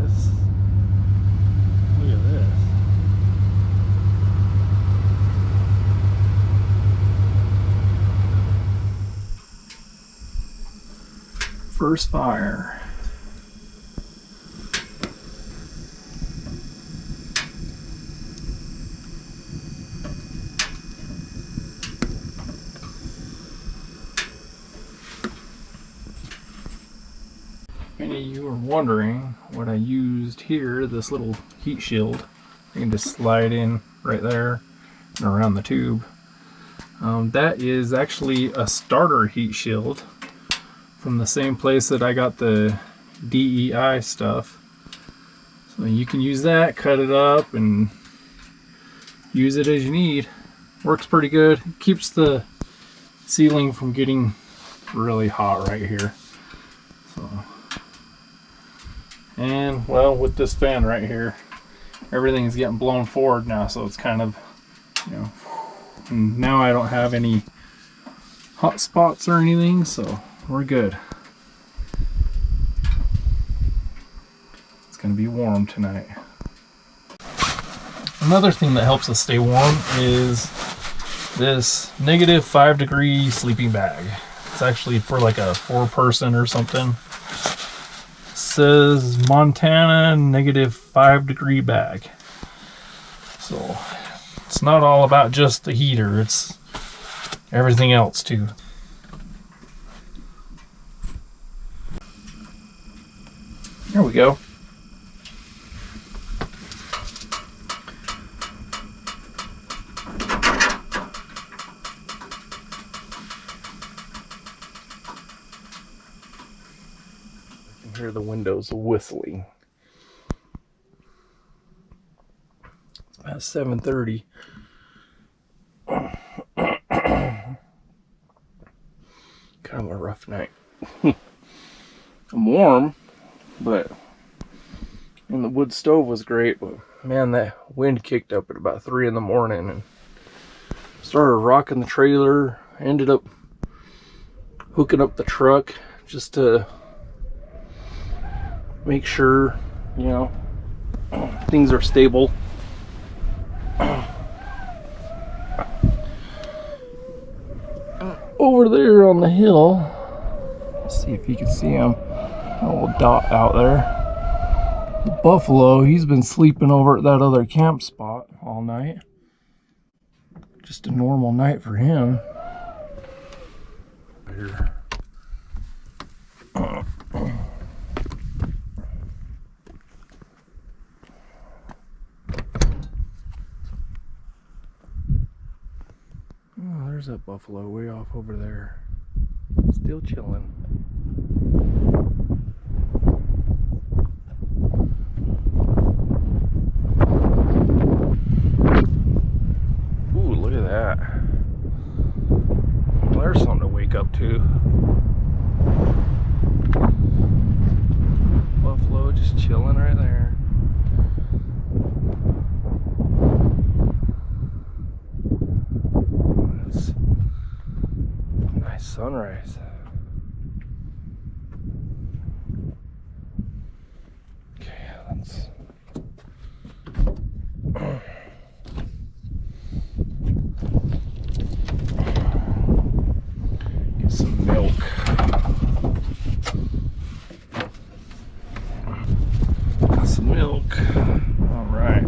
this. Look at this. First fire. If any of you are wondering what I used here, this little heat shield, you can just slide in right there and around the tube. That is actually a starter heat shield from the same place that I got the DEI stuff. So you can use that, cut it up, and use it as you need. Works pretty good. Keeps the ceiling from getting really hot right here. So, and well, with this fan right here, everything is getting blown forward now, so it's kind of, you know, and now I don't have any hot spots or anything, so we're good. It's gonna be warm tonight. Another thing that helps us stay warm is this -5 degree sleeping bag. It's actually for like a 4-person or something. It says Montana -5 degree bag. So it's not all about just the heater, it's everything else too. There we go. I can hear the windows whistling. It's about 7:30. Kind of a rough night. I'm warm, but and the wood stove was great, but man, that wind kicked up at about 3 in the morning and started rocking the trailer. Ended up hooking up the truck just to make sure, you know, things are stable. Over there on the hill, let's see if you can see him, a little dot out there. The buffalo, he's been sleeping over at that other camp spot all night. Just a normal night for him. Here. Oh, there's that buffalo way off over there. Still chilling. Ooh, look at that. Well, there's something to wake up to. Buffalo just chilling right there. That's a nice sunrise. Okay, let's get some milk. Got some milk. All right.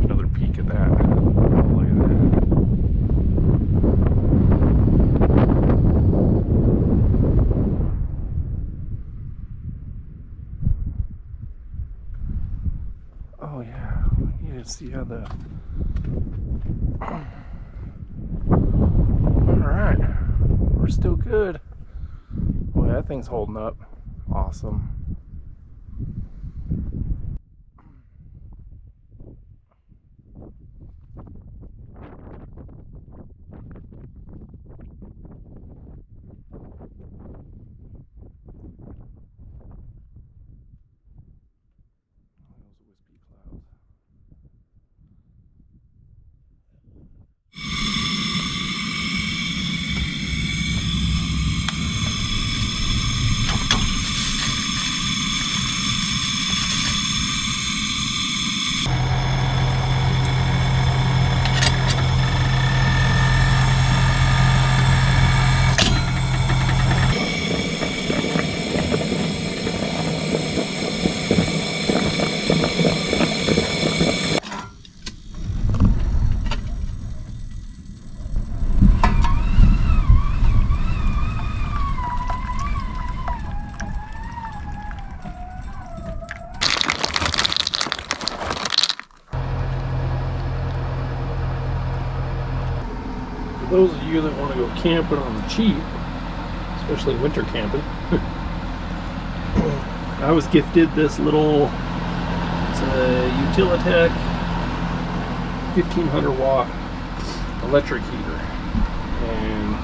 Another peek at that. Oh, look at that. Oh yeah, you can see how the. Alright, we're still good. Boy, that thing's holding up. Awesome. For those of you that want to go camping on the cheap, especially winter camping, I was gifted this little, it's a Utilitech 1500 watt electric heater. And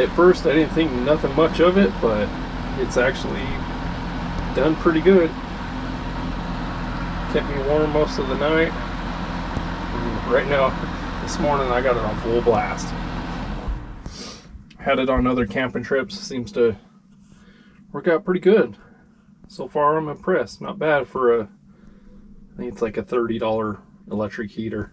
at first I didn't think nothing much of it, but it's actually done pretty good. Kept me warm most of the night. And right now, this morning I got it on full blast. Had it on other camping trips. Seems to work out pretty good. So far I'm impressed. Not bad for a, I think it's like a $30 electric heater.